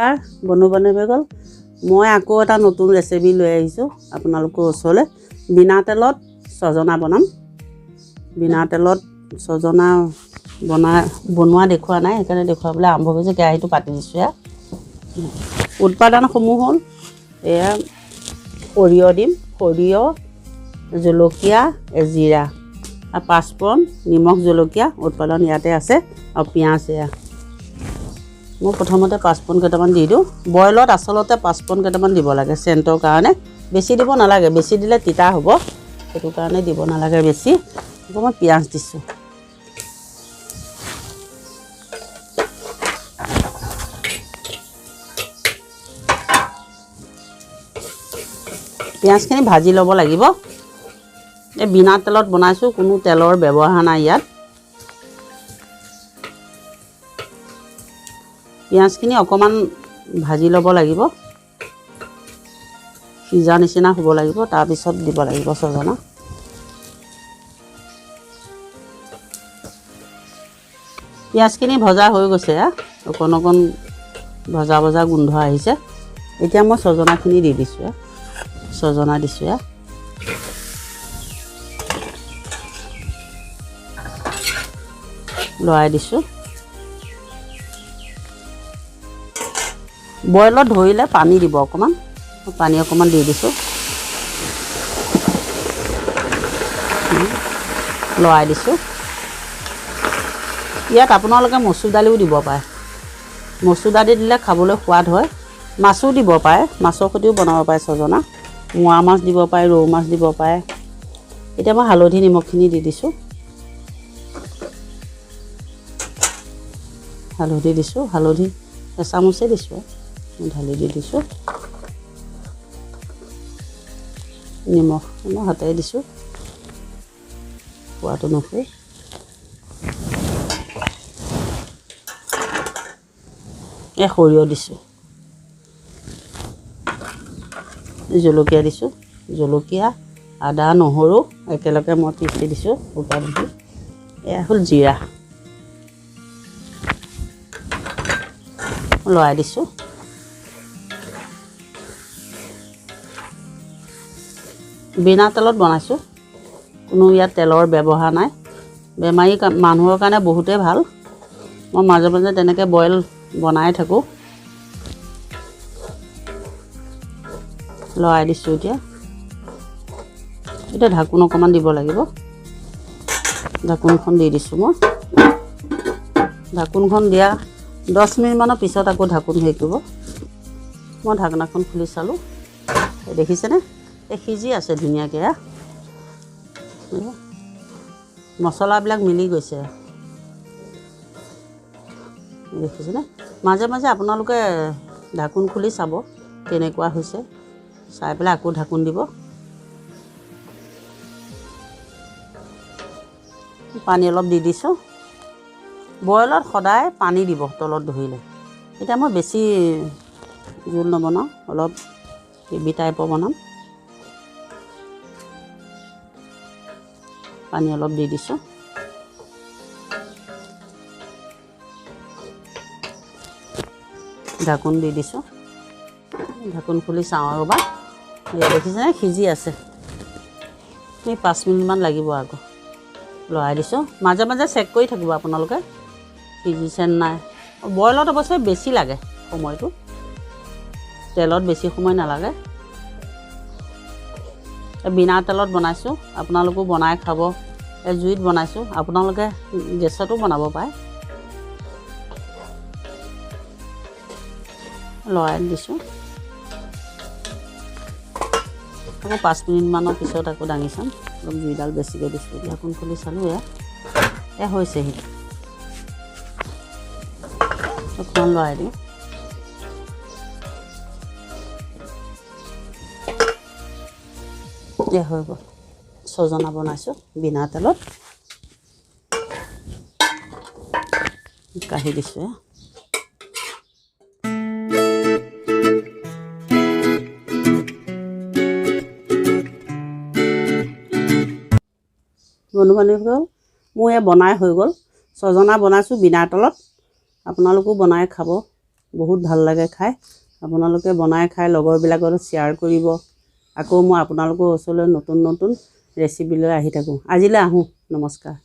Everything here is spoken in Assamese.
নমস্কাৰ বনু হৈ গ'ল মই আকৌ এটা নতুন ৰেচিপি লৈ আহিছোঁ আপোনালোকৰ ওচৰলৈ বিনা তেলত সজনা বনাম বিনা তেলত সজনা বনোৱা দেখুৱা নাই সেইকাৰণে দেখুৱাবলৈ আৰম্ভ কৰিছোঁ কেৰাহীটো পাতি দিছোঁ ইয়াত উৎপাদনসমূহ হ'ল এয়া সৰিয়হ দিম সৰিয়হ জলকীয়া জিৰা আৰু পাঁচফোৰণ নিমখ জলকীয়া উৎপাদন ইয়াতে আছে আৰু পিঁয়াজ এয়া মই প্ৰথমতে পাঁচফোৰণ কেইটামান দি দিওঁ বইলত আচলতে পাঁচফোৰণ কেইটামান দিব লাগে চেণ্টৰ কাৰণে বেছি দিব নালাগে বেছি দিলে তিতা হ'ব সেইটো কাৰণে দিব নালাগে বেছি আকৌ মই পিঁয়াজ দিছোঁ পিঁয়াজখিনি ভাজি ল'ব লাগিব এই বিনা তেলত বনাইছোঁ কোনো তেলৰ ব্যৱহাৰ নাই ইয়াত পিঁয়াজখিনি অকণমান ভাজি ল'ব লাগিব সিজা নিচিনা হ'ব লাগিব তাৰপিছত দিব লাগিব সজনা পিঁয়াজখিনি ভজা হৈ গৈছে অকণ অকণ ভজা ভজা গোন্ধ আহিছে এতিয়া মই সজনাখিনি দি দিছোঁ সজনা দিছোঁ লৰাই দিছোঁ বইলত ধৰিলে পানী দিব অকণমান পানী অকণমান দি দিছোঁ লৰাই দিছোঁ ইয়াত আপোনালোকে মচুৰ দালিও দিব পাৰে মচুৰ দালি দিলে খাবলৈ সোৱাদ হয় মাছো দিব পাৰে মাছৰ সৈতেও বনাব পাৰে সজনা মোৱা মাছ দিব পাৰে ৰৌ মাছ দিব পাৰে এতিয়া মই হালধি নিমখখিনি দি দিছোঁ হালধি দিছোঁ হালধি এচামুচে দিছোঁ ঢালি দি দিছোঁ নিমখ মই হাতেৰে দিছোঁ সোৱাদ অনুসৰি সৰিয়হ দিছোঁ জলকীয়া দিছোঁ জলকীয়া আদা নহৰু একেলগে মই পিচি দিছোঁ শুকান দি এয়া হ'ল জিৰা লৰাই দিছোঁ বিনা তেলত বনাইছোঁ কোনো ইয়াত তেলৰ ব্যৱহাৰ নাই বেমাৰী মানুহৰ কাৰণে বহুতেই ভাল মই মাজে মাজে তেনেকৈ বইল বনাই থাকোঁ লৰাই দিছোঁ এতিয়া ঢাকোন অকণমান দিব লাগিব ঢাকোনখন দি দিছোঁ মই ঢাকোনখন দিয়া 10 মিনিটমানৰ পিছত আকৌ ঢাকোন হেৰি কৰিব মই ঢাকনাখন খুলি চালোঁ দেখিছেনে এই সিজি আছে ধুনীয়াকৈ মছলাবিলাক মিলি গৈছে দেখিছেনে মাজে মাজে আপোনালোকে ঢাকোন খুলি চাব কেনেকুৱা হৈছে চাই পেলাই আকৌ ঢাকোন দিব পানী অলপ দি দিছোঁ বইলত সদায় পানী দিব তলত ধৰিলে এতিয়া মই বেছি জোল নবনাওঁ অলপ গ্ৰেভি টাইপৰ বনাম পানী অলপ দি দিছোঁ ঢাকোন দি দিছোঁ ঢাকোন খুলি চাওঁ ৰ'বা দেখিছেনে সিজি আছে 5 মিনিটমান লাগিব আকৌ লৰাই দিছোঁ মাজে মাজে চেক কৰি থাকিব আপোনালোকে সিজিছে নাই বইলত অৱশ্যে বেছি লাগে সময়টো তেলত বেছি সময় নালাগে বিনা তেলত বনাইছোঁ আপোনালোকেও বনাই খাব জুইত বনাইছোঁ আপোনালোকে গেছতো বনাব পাৰে লৰাই দিছোঁ আকৌ 5 মিনিটমানৰ পিছত আকৌ দাঙি চাম অলপ জুইডাল বেছিকৈ দিছোঁ ঢাকোন খুলি চালোঁ এয়া হৈছেহি অকণমান লৰাই দিওঁ এয়া হৈ গ'ল সজনা বনাইছোঁ বিনা তেলত কাঢ়ি দিছোঁ বন্ধু বান্ধৱীসকল মোৰ বনাই হৈ গ'ল সজনা বনাইছোঁ বিনা তেলত আপোনালোকেও বনাই খাব বহুত ভাল লাগে খাই। আপোনালোকে বনাই খাই লগৰবিলাকৰ লগত শ্বেয়াৰ কৰিব। আকৌ মই আপোনালোকৰ ওচৰলৈ নতুন নতুন ৰেচিপি লৈ আহি থাকোঁ। আজিলৈ আহোঁ। নমস্কাৰ।